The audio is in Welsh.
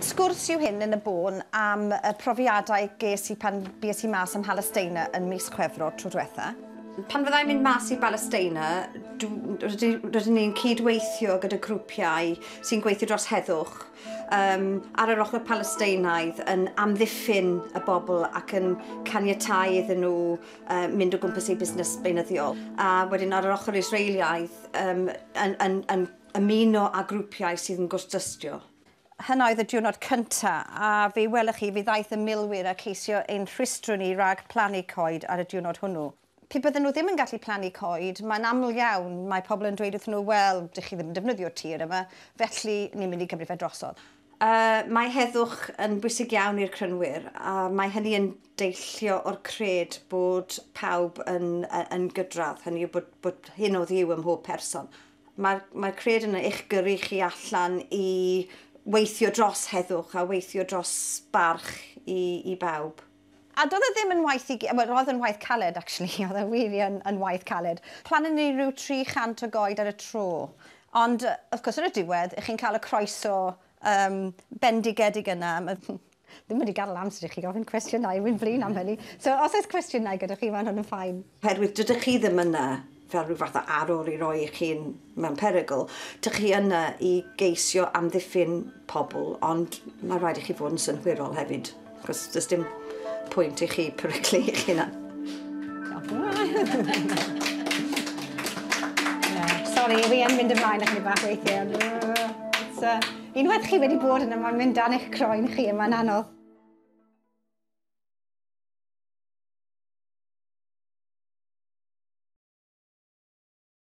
Sgwrs yw hyn yn y bôn am y profiadau ges i pan bues i mas am Palestina yn mis Chwefror tro diwetha. Pan fyddai'n mynd mas i Palestina, rydyn ni'n cydweithio gyda grwpiau sy'n gweithio dros heddwch ar yr ochr Palestinaidd yn amddiffyn y bobl ac yn caniatáu iddyn nhw mynd o gwmpas eu busnes beunyddiol. A wedyn ar yr ochr Israeliaidd yn ymuno â grwpiau sydd yn gwrthdystio. Hynna oedd y diwrnod cyntaf, a fe welwch chi, fe ddaeth y milwyr a ceisio ein rhwystro ni rhag plannu coed ar y diwrnod hwnnw. Pe bydden nhw ddim yn gallu plannu coed, mae'n aml iawn, mae pobl yn dweud wrthyn nhw, wel, dych chi ddim yn defnyddio'r tir yma, felly ni'n mynd i gymryd fe drosodd. Mae heddwch yn bwysig iawn i'r crynwyr, a mae hynny yn deillio o'r cred bod pawb yn gydradd, hynny yw bod hyn o ddiw ym mhob person. Mae'r cred yn eich gyrru chi allan i weithio dros heddwch a weithio dros barch i bawb. A doedd e ddim yn waith oedd yn waith caled, actually, oedd e wir yn waith caled. Plannu ni rhyw 300 o goed ar y tro. Ond, wrth gwrs, ar y diwedd, ych chi'n cael y croeso bendigedig yna. Ddim wedi gadael amser i chi gofyn cwestiynau, wy'n flin am hynny. So, os oes cwestiynau gyda chi, mae'n hwn yn ffain. Herwydd, dydych chi ddim yna fel rhyw fath o arwr i roi i chi'n mewn perygl. Dych chi yna i geisio amddiffyn pobl, ond mae rhaid i chi fod yn synhwyrol hefyd. Cos does dim pwynt i chi peryglu eich hunan. Sori, fi yn mynd ymlaen â chi bach weithiau. Unwaith chi wedi bod yna, mae'n mynd dan eich croen chi, mae'n anodd.